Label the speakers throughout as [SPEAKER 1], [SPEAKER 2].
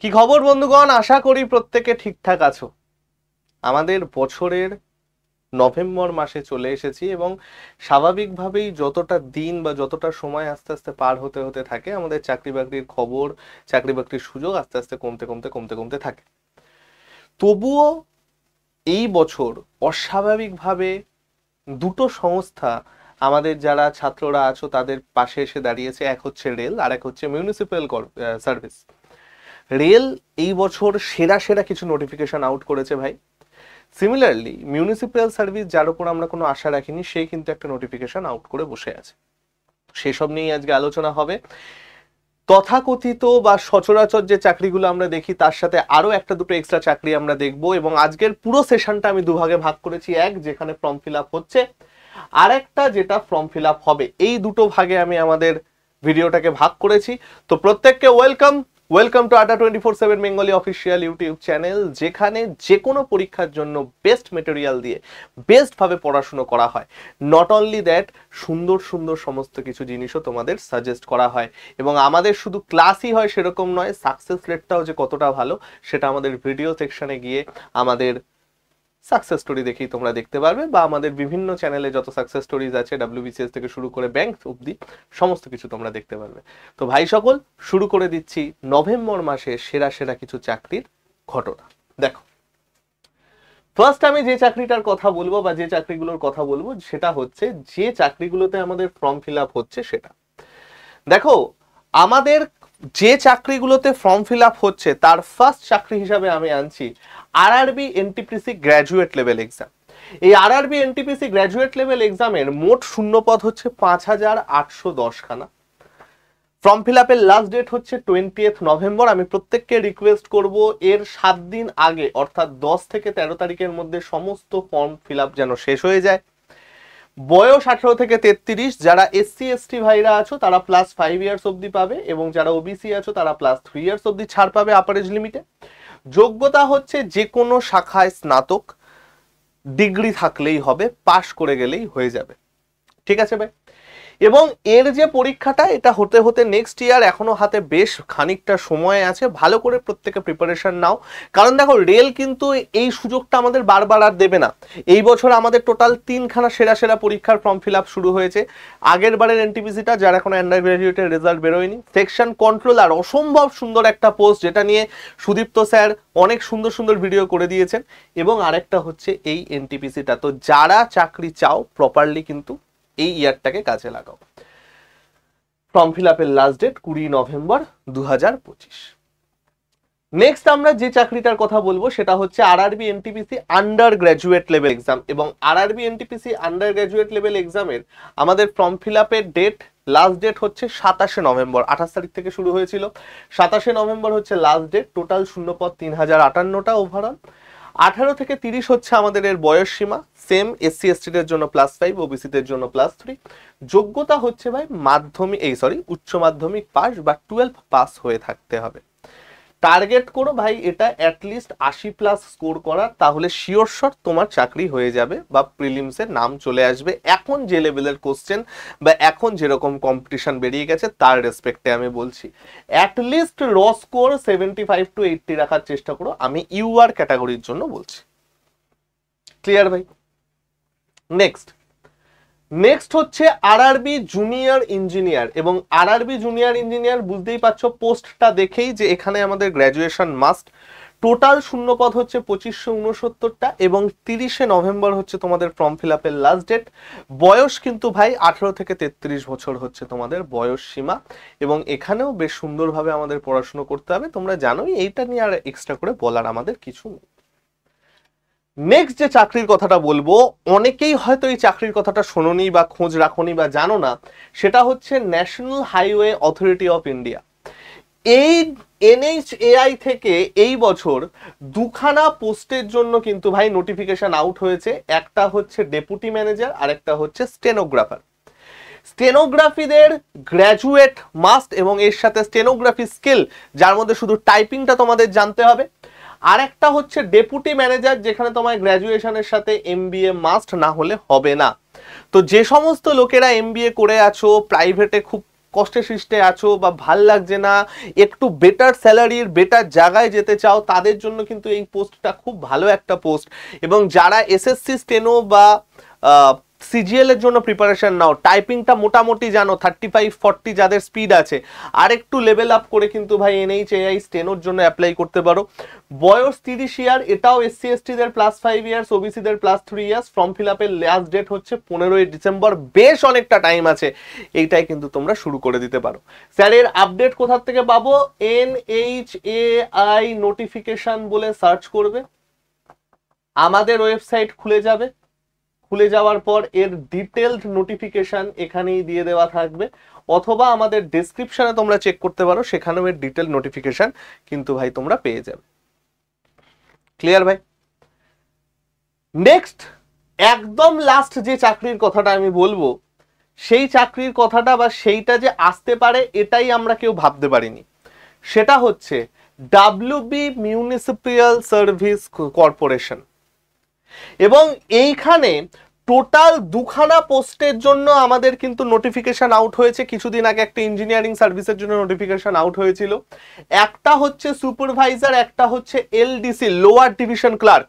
[SPEAKER 1] কি খবর বন্ধুগণ, আশা করি প্রত্যেকে ঠিকঠাক আছো। আমাদের বছরের নভেম্বর মাসে চলে এসেছি এবং স্বাভাবিকভাবেই যতটা দিন বা যতটা সময় আস্তে আস্তে পার হতে হতে থাকে, আমাদের চাকরি বাকরির খবর, চাকরি বাকরির সুযোগ আস্তে আস্তে কমতে কমতে কমতে কমতে থাকে। তবুও এই বছর অস্বাভাবিকভাবে দুটো সংস্থা আমাদের যারা ছাত্ররা আছো তাদের পাশে এসে দাঁড়িয়েছে। এক হচ্ছে রেল আর এক হচ্ছে মিউনিসিপ্যাল সার্ভিস। রেল এই বছর সেরা সেরা কিছু নোটিফিকেশন আউট করেছে ভাই। সিমিলারলি মিউনিসিপ্যাল সার্ভিস, যার উপর আমরা কোনো আশা রাখিনি, সে কিন্তু একটা নোটিফিকেশন আউট করে বসে আছে। সেসব নিয়েই আজকে আলোচনা হবে। তথাকথিত বা সচরাচর যে চাকরিগুলো আমরা দেখি তার সাথে আরো একটা দুটো এক্সট্রা চাকরি আমরা দেখবো, এবং আজকের পুরো সেশনটা আমি দুভাগে ভাগ করেছি। এক, যেখানে ফর্ম ফিল আপ হচ্ছে, আর একটা যেটা ফর্ম ফিল আপ হবে। এই দুটো ভাগে আমি আমাদের ভিডিওটাকে ভাগ করেছি। তো প্রত্যেককে ওয়েলকাম টু আড্ডা 24/7 বেঙ্গলি অফিসিয়াল ইউটিউব চ্যানেল, যেখানে যে কোনো পরীক্ষার জন্য বেস্ট মেটেরিয়াল দিয়ে বেস্ট ভাবে পড়াশুনো করা হয়। নট অনলি দ্যাট, সুন্দর সুন্দর সমস্ত কিছু জিনিসও তোমাদের সাজেস্ট করা হয়। এবং আমাদের শুধু ক্লাসই হয় সেরকম নয়, সাকসেস রেটটাও যে কতটা ভালো সেটা আমাদের ভিডিও সেকশনে গিয়ে আমাদের সাকসেস স্টোরি দেখেই তোমরা দেখতে পারবে, বা আমাদের বিভিন্ন চ্যানেলে যত সাকসেস স্টোরিজ আছে WBCS থেকে শুরু করে ব্যাংক অবধি সমস্ত কিছু তোমরা দেখতে পারবে। তো ভাই সকল, শুরু করে দিচ্ছি নভেম্বর মাসে সেরা সেরা কিছু চাকরির ঘটনা। দেখো, ফার্স্ট আমি যে চাকরিটার কথা বলবো বা যে চাকরিগুলোর কথা বলবো সেটা হচ্ছে যে চাকরিগুলোতে আমাদের ফর্ম ফিল আপ হচ্ছে সেটা। দেখো, আমাদের যে চাকরিগুলোতে ফর্ম ফিল আপ হচ্ছে তার ফার্স্ট চাকরি হিসাবে আমি আনছি RRB NTPC graduate level exam. এই আরআরবি এনটিপিসি গ্র্যাজুয়েট লেভেল এক্সামের মোট শূন্যপদ হচ্ছে 5,810 খানা। ফর্ম ফিল আপের লাস্ট ডেট হচ্ছে 20 নভেম্বর। আমি প্রত্যেককে রিকোয়েস্ট করব এর 7 দিন আগে, অর্থাৎ 10 থেকে 13 তারিখের মধ্যে সমস্ত ফর্ম ফিল আপ যেন শেষ হয়ে যায়। বয়স 18 থেকে 33, যারা SC ST ভাইরা আছো তারা +5 ইয়ার্স অবধি পাবে, এবং যারা ওবিসি আছো তারা +3 ইয়ার্স অবধি ছাড় পাবে আপার এজ লিমিটে। যোগ্যতা হচ্ছে যে কোনো শাখায় স্নাতক ডিগ্রি থাকলেই হবে, পাশ করে গেলেই হয়ে যাবে। ঠিক আছে ভাই? এবং এর যে পরীক্ষাটা, এটা হতে হতে নেক্সট ইয়ার, এখনো হাতে বেশ খানিকটা সময় আছে। ভালো করে প্রত্যেকে প্রিপারেশন নাও, কারণ দেখো রেল কিন্তু এই সুযোগটা আমাদের বারবার আর দেবে না। এই বছর আমাদের টোটাল 3খানা সেরা সেরা পরীক্ষার ফর্ম ফিল আপ শুরু হয়েছে। আগের বারের এনটিপিসিটা, যারা এখন আন্ডার গ্রাজুয়েটের রেজাল্ট বেরোয়নি, সেকশন কন্ট্রোলার, অসম্ভব সুন্দর একটা পোস্ট, যেটা নিয়ে সুদীপ্ত স্যার অনেক সুন্দর সুন্দর ভিডিও করে দিয়েছেন। এবং আরেকটা হচ্ছে এই এনটিপিসিটা। তো যারা চাকরি চাও প্রপারলি কিন্তু এই ইয়ারটাকে কাজে লাগাও। ফর্ম ফিল আপের লাস্ট ডেট 20 নভেম্বর 2025। নেক্সট আমরা যে চাকরিটার কথা বলবো সেটা হচ্ছে RRB NTPC undergraduate level exam. এবং RRB NTPC undergraduate level এক্সামের আমাদের ফর্ম ফিল আপের ডেট, লাস্ট ডেট হচ্ছে 27 নভেম্বর। 28 তারিখ থেকে শুরু হয়েছিল, 27 নভেম্বর হচ্ছে লাস্ট ডেট। টোটাল শূন্যপদ 3058টা ওভারঅল। 18 থেকে 30 হচ্ছে আমাদের এর বয়স সীমা। সেম SC ST দের জন্য +5, ওবিসি দের জন্য +3। যোগ্যতা হচ্ছে ভাই উচ্চ মাধ্যমিক পাস বা 12 পাস হয়ে থাকতে হবে। টার্গেট করো ভাই এটা অ্যাটলিস্ট 80+ স্কোর করার, তাহলে শিওর শট তোমার চাকরি হয়ে যাবে বা প্রিলিমসের নাম চলে আসবে। এখন যে লেভেলের কোশ্চেন বা এখন যেরকম কম্পিটিশন বেরিয়ে গেছে তার রেসপেক্টে আমি বলছি, অ্যাটলিস্ট র স্কোর 75 to 80 রাখার চেষ্টা করো। আমি ইউআর ক্যাটাগরির জন্য বলছি। ক্লিয়ার ভাই? নেক্সট হচ্ছে আরআরবি জুনিয়র ইঞ্জিনিয়ার। এবং আরআরবি জুনিয়র ইঞ্জিনিয়ার বুঝতেই পারছো পোস্টটা দেখেই যে এখানে আমাদের গ্র্যাজুয়েশন মাস্ট। টোটাল শূন্যপদ হচ্ছে 2569টা, এবং 30 নভেম্বর হচ্ছে তোমাদের ফর্ম ফিল আপের লাস্ট ডেট। বয়স কিন্তু ভাই 18 থেকে 33 বছর হচ্ছে তোমাদের বয়স সীমা। এবং এখানেও বেশ সুন্দরভাবে আমাদের পড়াশুনো করতে হবে, তোমরা জানোই। এইটা নিয়ে আর এক্সট্রা করে বলার আমাদের কিছু নেই। নেক্সট যে চাকরির কথাটা বলবো, অনেকেই হয়তো এই চাকরির কথাটা শোনোনি বা খোঁজ রাখোনি বা জানো না, সেটা হচ্ছে national highway authority of India. এই NHAI থেকে এই বছর 2খানা পোস্টের জন্য কিন্তু ভাই নোটিফিকেশন আউট হয়েছে। একটা হচ্ছে ডেপুটি ম্যানেজার আর একটা হচ্ছে স্টেনোগ্রাফার। স্টেনোগ্রাফিদের গ্র্যাজুয়েট মাস্ট, এবং এর সাথে স্টেনোগ্রাফি স্কিল, যার মধ্যে শুধু টাইপিংটা তোমাদের জানতে হবে। আর একটা হচ্ছে ডেপুটি ম্যানেজার, যেখানে তোমার গ্র্যাজুয়েশনের সাথে MBA মাস্ট, না হলে হবে না। তো যে সমস্ত লোকেরা MBA করে আছো, প্রাইভেটে খুব কষ্টে সৃষ্টে আছো বা ভাল লাগছে না, একটু বেটার স্যালারির বেটার জায়গায় যেতে চাও, তাদের জন্য কিন্তু এই পোস্টটা খুব ভালো একটা পোস্ট। এবং যারা এসএসসি স্টেনো বা সিজিএল এর জন্য প্রিপারেশন নাও, টাইপিংটা মোটামুটি জানো 35-40 যাদের স্পিড আছে, আর একটু লেভেল আপ করে কিন্তু ভাই এনএইচএআই স্টেনোর জন্য অ্যাপ্লাই করতে পারো। বয়স 30 ইয়ার, এটাও এসসি এসটি দের +5 ইয়ার্স, ওবিসি দের +3 ইয়ার্স। ফর্ম ফিল আপের লাস্ট ডেট হচ্ছে 15ই ডিসেম্বর, বেশ অনেকটা টাইম আছে, এইটাই কিন্তু তোমরা শুরু করে দিতে পারো। স্যারের আপডেট কোথা থেকে পাবো? এনএইচএআই নোটিফিকেশন বলে সার্চ করবে, আমাদের ওয়েবসাইট খুলে যাবে, খুলে যাওয়ার পর এর ডিটেলড নোটিফিকেশন এখানেই দিয়ে দেওয়া থাকবে, অথবা আমাদের ডেসক্রিপশনে তোমরা চেক করতে পারো, সেখানেও এর ডিটেল নোটিফিকেশন কিন্তু ভাই তোমরা পেয়ে যাবে। ক্লিয়ার ভাই? নেক্সট একদম লাস্ট যে চাকরির কথাটা আমি বলবো, সেই চাকরির কথাটা বা সেইটা যে আসতে পারে এটাই আমরা কেউ ভাবতে পারিনি। সেটা হচ্ছে ডাব্লিউবি মিউনিসিপ্যাল সার্ভিস কর্পোরেশন। এবং এইখানে টোটাল 2খানা পোস্টের জন্য আমাদের কিন্তু নোটিফিকেশন আউট হয়েছে। কিছুদিন আগে একটা ইঞ্জিনিয়ারিং সার্ভিসের জন্য নোটিফিকেশন আউট হয়েছিল, একটা হচ্ছে সুপারভাইজার, একটা হচ্ছে LDC lower division clerk.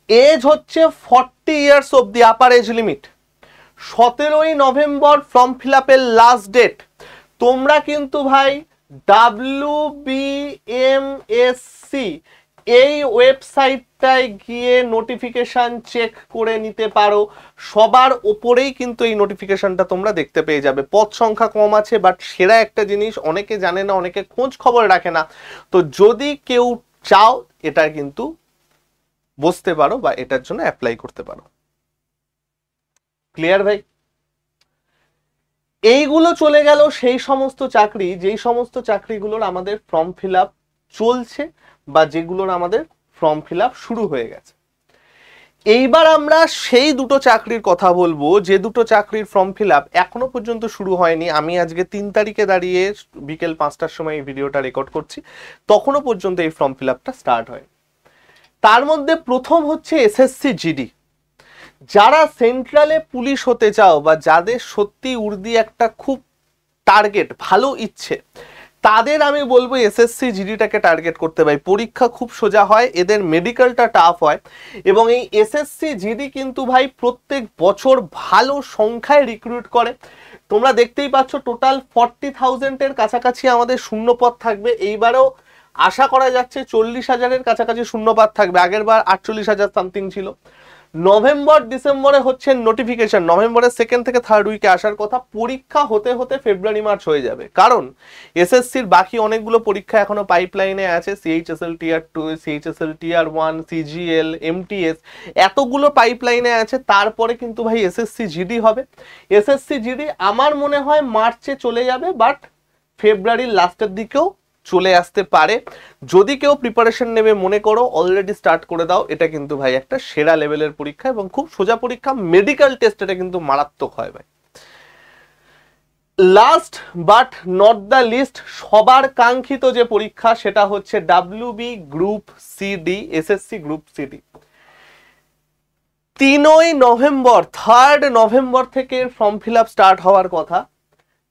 [SPEAKER 1] Age হচ্ছে 40 years of the upper age limit. 17ই নভেম্বর ফর্ম ফিল আপের লাস্ট ডেট। তোমরা কিন্তু ভাই WBMSC এই ওয়েবসাইটটায় গিয়ে নোটিফিকেশন চেক করে নিতে পারো, সবার ওপরেই কিন্তু এই নোটিফিকেশনটা তোমরা দেখতে পেয়ে যাবে। পদ সংখ্যা কম আছে, বাট সেরা একটা জিনিস অনেকে জানে না, অনেকে খোঁজ খবর রাখে না, তো যদি কেউ চাও এটা কিন্তু বুঝতে পারো বা এটার জন্য অ্যাপ্লাই করতে পারো। ক্লিয়ার ভাই? এইগুলো চলে গেল সেই সমস্ত চাকরি, যেই সমস্ত চাকরিগুলোর আমাদের ফর্ম ফিল আপ চলছে বা যেগুলোর আমাদের ফর্ম ফিল আপ শুরু হয়ে গেছে। এইবার আমরা সেই দুটো চাকরির কথা বলবো যে দুটো চাকরির ফর্ম ফিল আপ এখনো পর্যন্ত শুরু হয়নি। আমি আজকে 3 তারিখে দাঁড়িয়ে বিকেল 5টার সময় এই ভিডিওটা রেকর্ড করছি, তখনও পর্যন্ত এই ফর্ম ফিল আপটা স্টার্ট হয়। তার মধ্যে প্রথম হচ্ছে এসএসসি জিডি। যারা সেন্ট্রালে পুলিশ হতে চাও বা যাদের সত্যি উর্দি একটা খুব টার্গেট, ভালো ইচ্ছে, তাদের আমি বলবো এসএসসি জিডিটাকে টার্গেট করতে পারি। পরীক্ষা খুব সোজা হয়, এদের মেডিকেলটা টাফ হয়, এবং এই এসএসসি জিডি কিন্তু ভাই প্রত্যেক বছর ভালো সংখ্যায় রিক্রুট করে। তোমরা দেখতেই পাচ্ছ টোটাল 40,000-এর কাছাকাছি আমাদের শূন্যপদ থাকবে। এইবারেও আশা করা যাচ্ছে 40,000-এর কাছাকাছি শূন্যপদ থাকবে, আগের বার 48,000 সামথিং ছিল। নভেম্বর ডিসেম্বরে হচ্ছে নোটিফিকেশন, নভেম্বরের 2nd থেকে 3rd উইকে আসার কথা। পরীক্ষা হতে হতে ফেব্রুয়ারি মার্চ হয়ে যাবে, কারণ এসএসসির বাকি অনেকগুলো পরীক্ষা এখনো পাইপলাইনে আছে। সিএইচএসএল টিয়ার 2, সিএইচএসএল টিয়ার 1, সিজিএল, এমটিএস, এতগুলো পাইপলাইনে আছে। তারপরে কিন্তু ভাই এসএসসি জিডি হবে। এসএসসি জিডি আমার মনে হয় মার্চে চলে যাবে, বাট ফেব্রুয়ারির লাস্টের দিকেও চলে আসতে পারে। যদি কেউ প্রিপারেশন নেবে মনে করো, অলরেডি স্টার্ট করে দাও। এটা কিন্তু ভাই একটা সেরা লেভেলের পরীক্ষা এবং খুব সোজা পরীক্ষা। মেডিকেল টেস্ট এটা কিন্তু মারাত্মক হয় ভাই। Last but not the least, সবার কাঙ্ক্ষিত যে পরীক্ষা সেটা হচ্ছে WB group CD, SSC group CD. 3ই নভেম্বর, 3rd নভেম্বর থেকে ফর্ম ফিল আপ স্টার্ট হওয়ার কথা,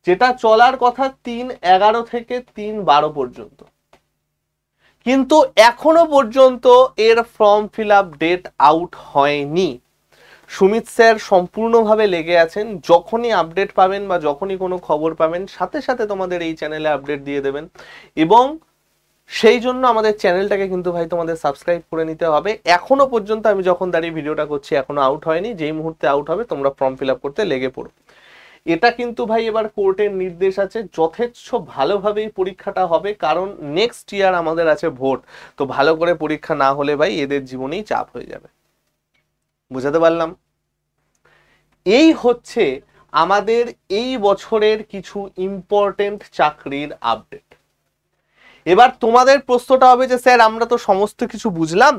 [SPEAKER 1] যেটা চলার কথা 3/11 থেকে 3/12 পর্যন্ত। কিন্তু এখনো পর্যন্ত এর form fill up date out হয়নি। সুমিত স্যার সম্পূর্ণভাবে লেগে আছেন, যখনই আপডেট পাবেন বা যখনই কোনো খবর পাবেন সাথে সাথে তোমাদের এই চ্যানেলে আপডেট দিয়ে দেবেন। এবং সেই জন্য আমাদের চ্যানেলটাকে কিন্তু ভাই তোমাদের সাবস্ক্রাইব করে নিতে হবে। এখনো পর্যন্ত আমি যখন দাঁড়িয়ে ভিডিওটা করছি এখনো আউট হয়নি, যেই মুহূর্তে আউট হবে তোমরা ফর্ম ফিল আপ করতে লেগে পড়ো। এটা কিন্তু ভাই এবার কোর্টের নির্দেশ আছে, যথেষ্ট ভালোভাবেই পরীক্ষাটা হবে, কারণ নেক্সট ইয়ার আমাদের আছে ভোট। তো ভালো করে পরীক্ষা না হলে ভাই এদের জীবনেই চাপ হয়ে যাবে। বুঝাতে পারলাম? এই হচ্ছে আমাদের এই বছরের কিছু ইম্পর্টেন্ট চাকরির আপডেট। এবার তোমাদের প্রশ্নটা হবে যে স্যার আমরা তো সমস্ত কিছু বুঝলাম,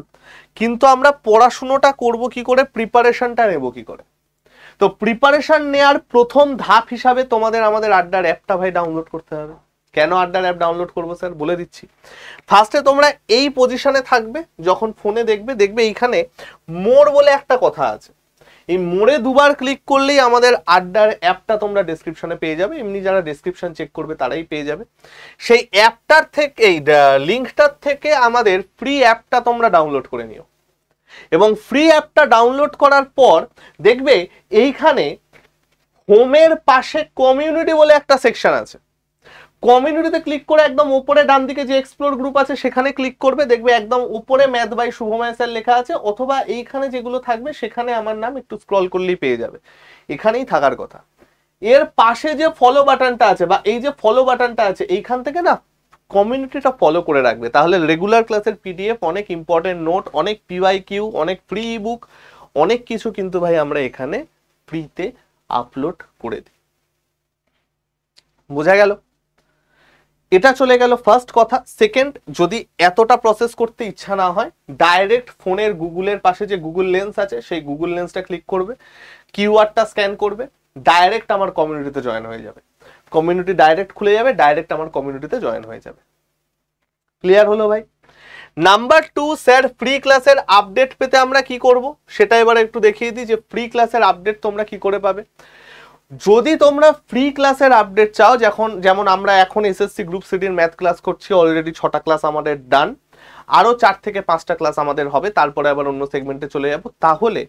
[SPEAKER 1] কিন্তু আমরা পড়াশুনোটা করব কি করে, প্রিপারেশনটা নেব কি করে? তো প্রিপারেশন নেওয়ার প্রথম ধাপ হিসাবে তোমাদের আমাদের আড্ডার অ্যাপটা ভাই ডাউনলোড করতে হবে। কেন আড্ডার অ্যাপ ডাউনলোড করবো স্যার বলে দিচ্ছি। ফার্স্টে তোমরা এই পজিশনে থাকবে, যখন ফোনে দেখবে এইখানে মোর বলে একটা কথা আছে। এই মোড়ে দুবার ক্লিক করলেই আমাদের আড্ডার অ্যাপটা তোমরা ডেসক্রিপশনে পেয়ে যাবে, এমনি যারা ডেসক্রিপশন চেক করবে তারাই পেয়ে যাবে। সেই অ্যাপটার থেকে, এই লিঙ্কটার থেকে আমাদের ফ্রি অ্যাপটা তোমরা ডাউনলোড করে নিও, এবং ফ্রি অ্যাপটা ডাউনলোড করার পর দেখবে এইখানে হোমের পাশে কমিউনিটি বলে একটা সেকশন আছে। কমিউনিটিতে ক্লিক করে একদম উপরে ডান দিকে যে এক্সপ্লোর গ্রুপ আছে সেখানে ক্লিক করবে, দেখবে একদম উপরে ম্যাথ বাই শুভময় স্যার লেখা আছে, অথবা এইখানে যেগুলো থাকবে সেখানে আমার নাম একটু স্ক্রল করলেই পেয়ে যাবে, এখানেই থাকার কথা। এর পাশে যে ফলো বাটনটা আছে বা এই যে ফলো বাটনটা আছে, এইখান থেকে না কমিউনিটিটা ফলো করে রাখবে, তাহলে রেগুলার ক্লাসের পিডিএফ, অনেক ইম্পর্টেন্ট নোট, অনেক পিওয়াইকিউ, অনেক ফ্রি ইবুক, অনেক কিছু কিন্তু ভাই আমরা এখানে ফ্রিতে আপলোড করে দিই। বোঝা গেল? এটা চলে গেল ফার্স্ট কথা। সেকেন্ড, যদি এতটা প্রসেস করতে ইচ্ছা না হয়, ডাইরেক্ট ফোনের গুগলের পাশে যে গুগল লেন্স আছে সেই গুগল লেন্সটা ক্লিক করবে, কিউআরটা স্ক্যান করবে, ডাইরেক্ট আমার কমিউনিটিতে জয়েন হয়ে যাবে। কমিউনিটি ডাইরেক্ট খুলে যাবে, ডাইরেক্ট আমার কমিউনিটিতে জয়েন হয়ে যাবে। ক্লিয়ার হলো ভাই? নাম্বার 2, স্যার ফ্রি ক্লাসের আপডেট পেতে আমরা কি করব সেটা এবার একটু দেখিয়ে দিই, যে ফ্রি ক্লাসের আপডেট তোমরা কি করে পাবে। যদি তোমরা ফ্রি ক্লাসের আপডেট চাও, যেমন আমরা এখন এসএসসি গ্রুপ সিডির ম্যাথ ক্লাস করছি, অলরেডি 6টা ক্লাস আমাদের ডান, আরো 4 থেকে 5টা ক্লাস আমাদের হবে, তারপরে আবার অন্য সেগমেন্টে চলে যাব। তাহলে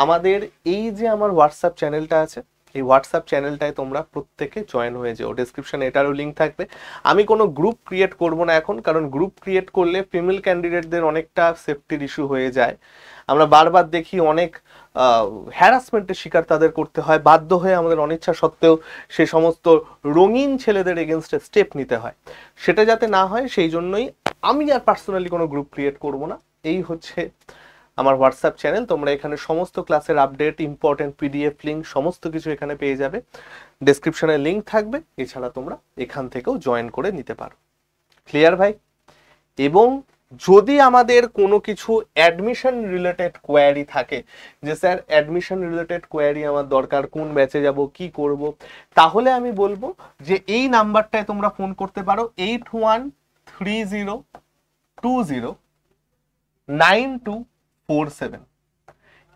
[SPEAKER 1] আমাদের এই যে আমার হোয়াটসঅ্যাপ চ্যানেলটা আছে, এই হোয়াটসঅ্যাপ চ্যানেলটায় তোমরা প্রত্যেকে জয়েন হয়ে যাও, ডেসক্রিপশনে এটারও লিঙ্ক থাকবে। আমি কোনো গ্রুপ ক্রিয়েট করব না এখন, কারণ গ্রুপ ক্রিয়েট করলে ফিমেল ক্যান্ডিডেটদের অনেকটা সেফটির ইস্যু হয়ে যায়। আমরা বারবার দেখি অনেক হ্যারাসমেন্টের শিকার তাদের করতে হয়, বাধ্য হয়ে আমাদের অনিচ্ছা সত্ত্বেও সে সমস্ত রঙিন ছেলেদের এগেনস্টে স্টেপ নিতে হয়। সেটা যাতে না হয় সেই জন্যই আমি আর পার্সোনালি কোনো গ্রুপ ক্রিয়েট করব না। এই হচ্ছে আমার হোয়াটসঅ্যাপ চ্যানেল, তোমরা এখানে সমস্ত ক্লাসের আপডেট, ইম্পর্টেন্ট পিডিএফ লিঙ্ক, সমস্ত কিছু এখানে পেয়ে যাবে, ডেসক্রিপশনে লিঙ্ক থাকবে। এছাড়া তোমরা এখান থেকেও জয়েন করে নিতে পারো। ক্লিয়ার ভাই? এবং যদি আমাদের কোনো কিছু অ্যাডমিশন রিলেটেড কোয়ারি থাকে, যে স্যার অ্যাডমিশন রিলেটেড কোয়ারি আমার দরকার, কোন ব্যাচে যাব, কি করব, তাহলে আমি বলবো যে এই নাম্বারটায় তোমরা ফোন করতে পারো, 8130209247।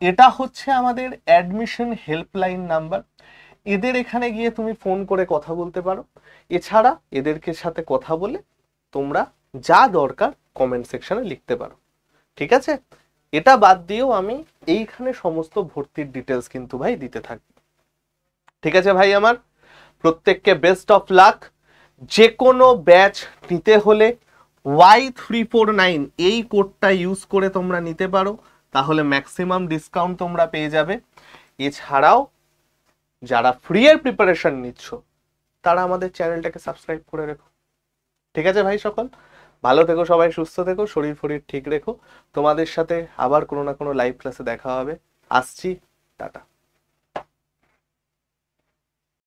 [SPEAKER 1] এটা হচ্ছে আমাদের অ্যাডমিশন হেল্পলাইন নাম্বার। এদের এখানে গিয়ে তুমি ফোন করে কথা বলতে পারো। এছাড়া এদেরকে সাথে কথা বলে তোমরা যা দরকার কমেন্ট সেকশনে লিখতে পারো। ঠিক আছে? এটা বাদ দিয়েও আমি এইখানে সমস্ত ভর্তির ডিটেলস কিন্তু ভাই দিতে থাকবো। ঠিক আছে ভাই আমার? প্রত্যেককে বেস্ট অফ লাক। যে কোনো ব্যাচ নিতে হলে Y349 এই কোডটা ইউজ করে তোমরা নিতে পারো, তাহলে ম্যাক্সিমাম ডিসকাউন্ট তোমরা পেয়ে যাবে। এছাড়াও যারা ফ্রি এর প্রিপারেশন নিচ্ছ তারা আমাদের চ্যানেলটাকে সাবস্ক্রাইব করে রেখো। ঠিক আছে ভাই? সকল ভালো থেকো, সবাই সুস্থ থেকো, শরীর ফরীর ঠিক রেখো। তোমাদের সাথে আবার কোনো না কোনো লাইভ ক্লাসে দেখা হবে। আসছি, টাটা।